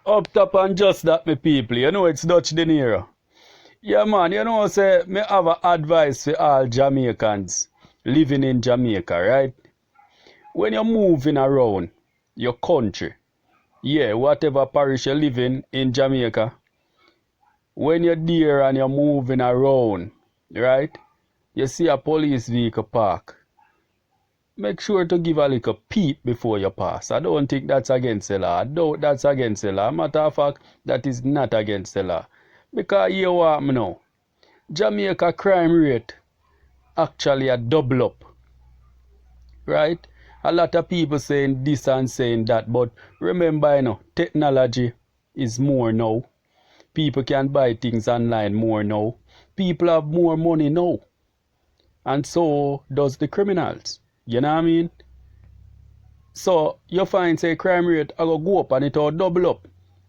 Up top and just that, me people. You know it's Dutch Dinero. Yeah, man. You know, say me have a advice for all Jamaicans living in Jamaica, right? When you're moving around your country, yeah, whatever parish you live in Jamaica, when you're there and you're moving around, right? You see a police vehicle park. Make sure to give a little peep before you pass. I don't think that's against the law. I doubt that's against the law. Matter of fact, that is not against the law. Because here what me know. Jamaica crime rate actually a double up. Right? A lot of people saying this and saying that. But remember, technology is more now. People can buy things online more now. People have more money now. And so does the criminals. You know what I mean? So you find say crime rate go up and it will double up.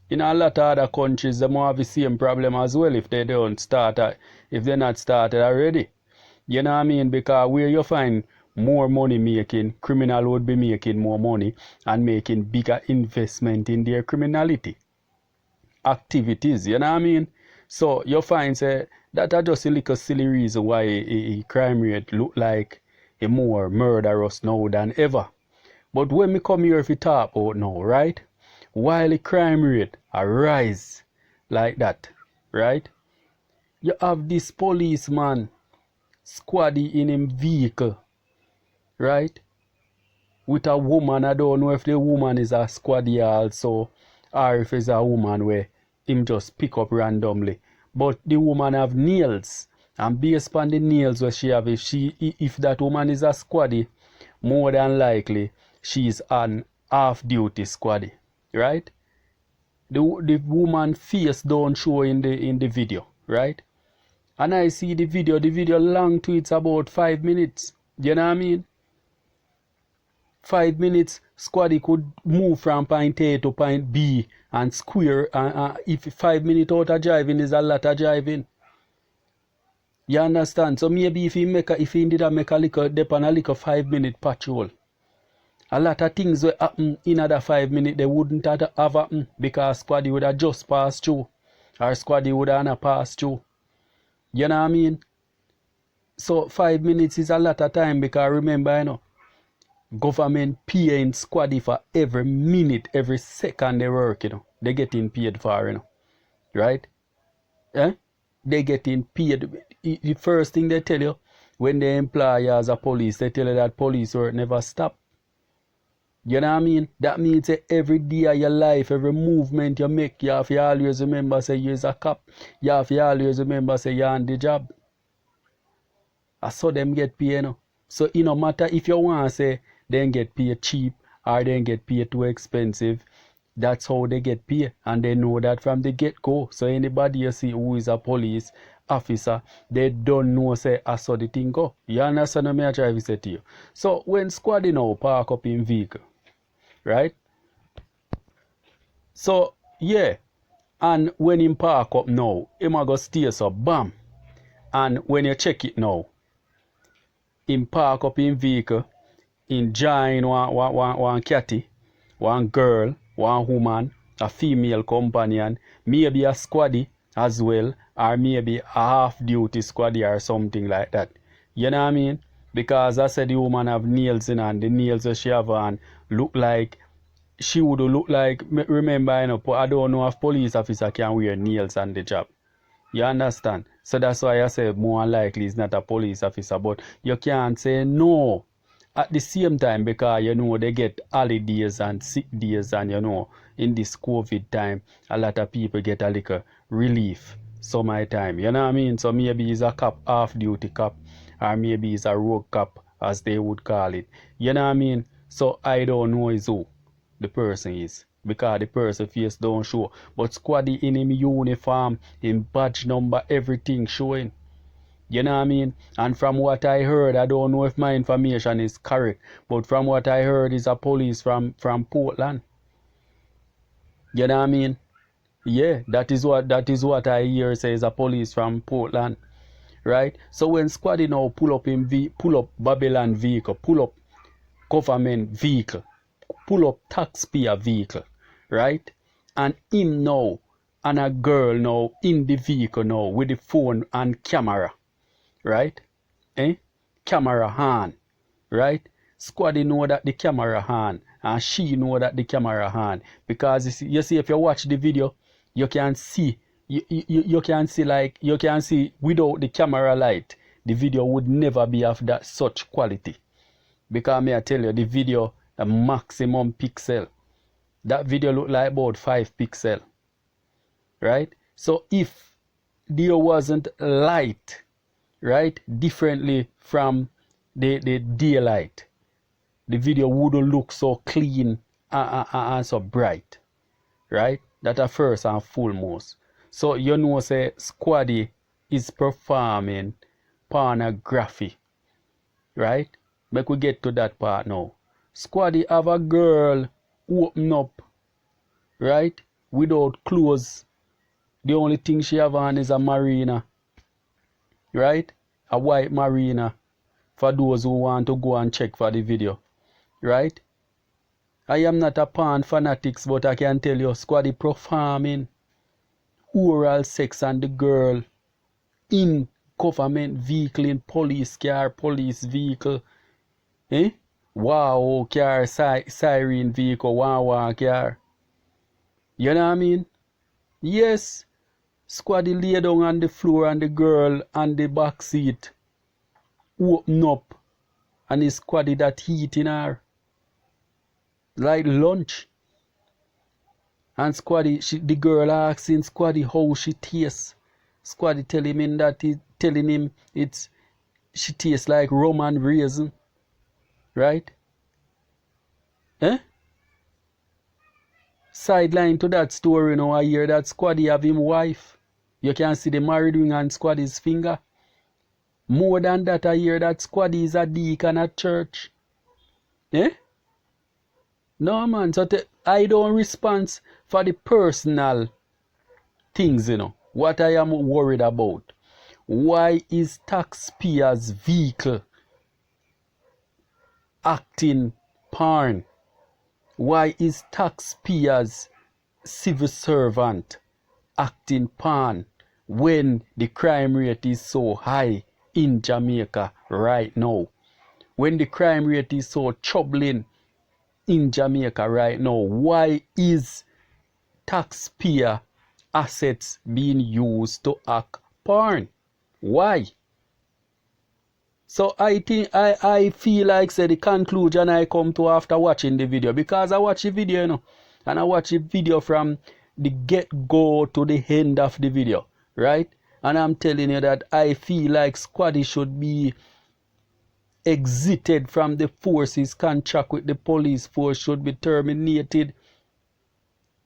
In a lot of other countries, they might have the same problem as well if they don't start, if they're not started already. You know what I mean? Because where you find more money making, criminal would be making more money and making bigger investment in their criminality activities. You know what I mean? So you find say that are just a little silly reason why a crime rate look like a more murderous now than ever. But when we come here to talk about now, right? While the crime rate rise like that, right? You have this policeman squaddy in him vehicle, right? With a woman. I don't know if the woman is a squaddy also or if it's a woman where him just pick up randomly. But the woman have nails. And based on the nails where she have, if that woman is a squaddy, more than likely she's an half-duty squaddy, right? The woman face don't show in the video, right? And I see the video long to it's about 5 minutes. You know what I mean? 5 minutes, squaddy could move from point A to point B and square. If 5 minutes out of driving is a lot of driving. You understand? So maybe if he did make a little, depend a little 5 minute patrol, a lot of things will happen in another 5 minutes. They wouldn't have happened because squaddy would have just passed through. Or squaddy would have not passed through. You know what I mean? So 5 minutes is a lot of time because remember, government paying squaddy for every minute, every second they work, They getting paid for, Right? Eh? They getting paid. The first thing they tell you when they employ you as a police, they tell you that police work never stop. You know what I mean? That means that every day of your life, every movement you make, you have to always remember say you're a cop. You have to always remember say you're on the job. I saw them get paid, So it no matter if you want to say they get paid cheap or they get paid too expensive, that's how they get paid. And they know that from the get-go. So anybody you see who is a police officer, they don't know say I saw the thing go. You understand what I try to say to you? So when squad park up in vehicle, right? So yeah, and when him park up now, him a go stay so bam. And when you check it now, him park up in vehicle, in join one catty, one girl, one woman, a female companion, maybe a squaddy as well, or maybe a half-duty squaddy or something like that. You know what I mean? Because I said the woman have nails in and the nails that she have on look like, she would look like, remember, I don't know if police officer can wear nails on the job. You understand? So that's why I say more likely he's not a police officer, but you can't say no. At the same time, because they get holidays and sick days, and in this COVID time, a lot of people get a little relief some of the time. You know what I mean? So maybe he's a cop, half-duty cop, or maybe he's a rogue cop, as they would call it. You know what I mean? So I don't know is who the person is, because the person face don't show. But squaddy in him uniform, in badge number, everything showing. You know what I mean? And from what I heard, I don't know if my information is correct, but from what I heard is a police from Portland. You know what I mean? Yeah, that is what I hear says a police from Portland. Right? So when squaddy now pull up Babylon vehicle, pull up government vehicle, pull up taxpayer vehicle, right? And him now and a girl now in the vehicle now with the phone and camera, right? Camera on, right? Squaddy know that the camera on, and she know that the camera on, because you see if you watch the video, you can see you can see, like, you can see without the camera light, the video would never be of that such quality. Because may I tell you, the video a maximum pixel. That video look like about 5 pixel, right? So if there wasn't light, right, differently from the daylight, the video wouldn't look so clean and so bright, right? That a first and foremost. So you know, say Squaddy is performing pornography, right? Make we get to that part now. Squaddy have a girl open up, right, without clothes. The only thing she have on is a marina, right? A white marina, for those who want to go and check for the video, right? I am not a porn fanatics, but I can tell you, Squaddy performing oral sex on the girl in government vehicle, in police car, police vehicle, wow car, siren vehicle, wow car. You know what I mean? Yes, Squaddy lay down on the floor and the girl on the back seat open up, and it's Squaddy that eating her like lunch. And Squaddy, the girl asking Squaddy how she tastes. Squaddy telling him that she tastes like rum and raisin, right? Sideline to that story, you know, I hear that Squaddy have him wife. You can see the married ring on Squaddy's finger. More than that, I hear that Squaddy is a deacon at church. No, man, so I don't respond for the personal things, you know. What I am worried about. Why is taxpayers' vehicle acting porn? Why is taxpayers' civil servant acting porn when the crime rate is so high in Jamaica right now? When the crime rate is so troubling in Jamaica right now, why is taxpayer assets being used to act porn? Why? So I think I feel like, say, the conclusion I come to after watching the video, because I watch the video, you know, and I watch the video from the get-go to the end of the video, right? And I'm telling you that I feel like Squaddy should be exited from the force. His contract with the police force should be terminated,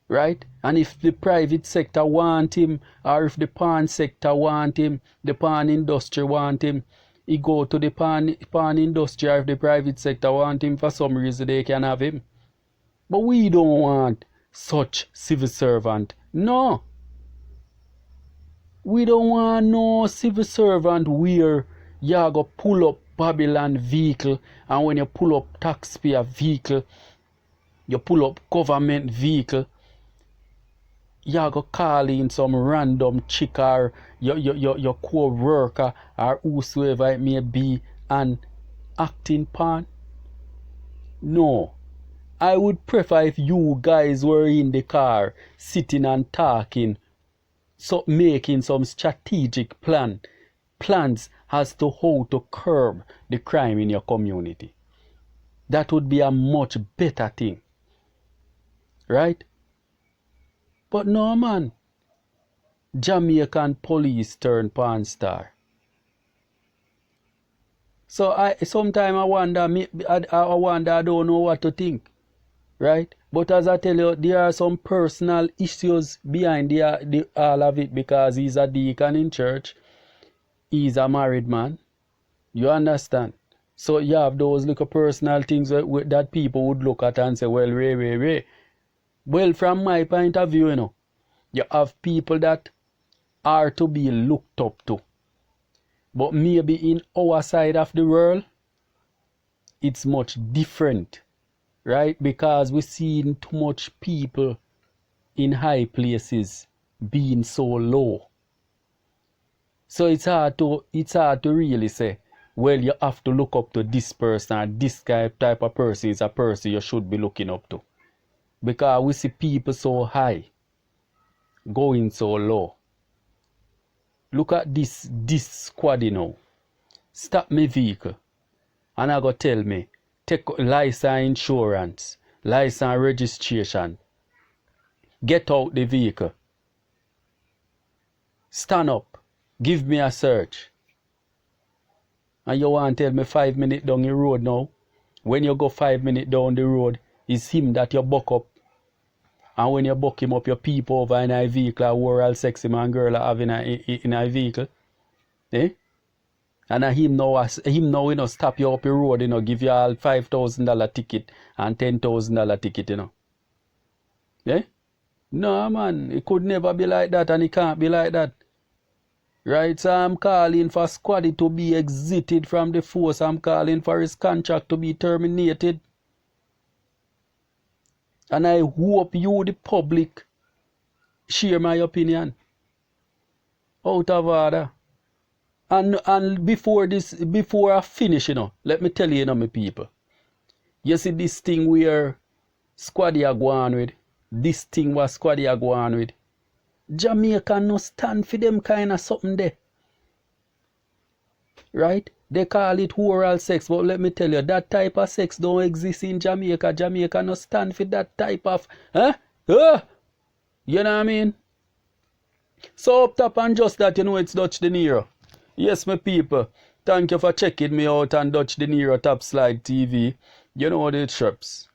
right? And if the private sector want him, or if the porn sector want him, the porn industry want him, he go to the porn industry. Or if the private sector want him, for some reason they can have him. But we don't want such civil servant. No. We don't want no civil servant where you go pull up Babylon vehicle, and when you pull up taxpayer vehicle, you pull up government vehicle, you go call in some random chick or your co-worker or whosoever it may be and acting porn. No. I would prefer if you guys were in the car sitting and talking, so making some strategic plans as to how to curb the crime in your community. That would be a much better thing, right? But no, man. Jamaican police turn porn star. So sometimes I wonder, I don't know what to think, right? But as I tell you, there are some personal issues behind all of it, because he's a deacon in church. He's a married man. You understand? So you have those little personal things that people would look at and say, well, Ray. Well, from my point of view, you know, you have people that are to be looked up to. But maybe in our side of the world, it's much different, right? Because we're seeing too much people, in high places being so low. So it's hard to really say, well, you have to look up to this person, or this type of person is a person you should be looking up to. Because we see people so high going so low. Look at this squad, you know. Stop my vehicle. And I go tell me, take license insurance, license registration. Get out the vehicle. Stand up. Give me a search. And you want to tell me 5 minutes down the road now? When you go 5 minutes down the road, it's him that you buck up. And when you buck him up, you peep over in a vehicle, a oral sexy man girl have in a vehicle. Eh? And him now, you know, stop you up the road, you know, give you all $5,000 ticket and $10,000 ticket, you know. Eh? No, man, it could never be like that, and it can't be like that. Right, so I'm calling for Squaddy to be exited from the force. I'm calling for his contract to be terminated. And I hope you, the public, share my opinion. Out of order. And before I finish, you know, let me tell you, you know, my people. You see this thing where Squaddy are going with. This thing was Squaddy are going with. Jamaica no stand for them kind of something there. Right? They call it oral sex, but let me tell you, that type of sex don't exist in Jamaica. Jamaica no stand for that type of, you know what I mean? So up top and just that, you know, it's Dutch Dinero. Yes, my people, thank you for checking me out on Dutch Dinero TAPSLIDE TV. You know the trips.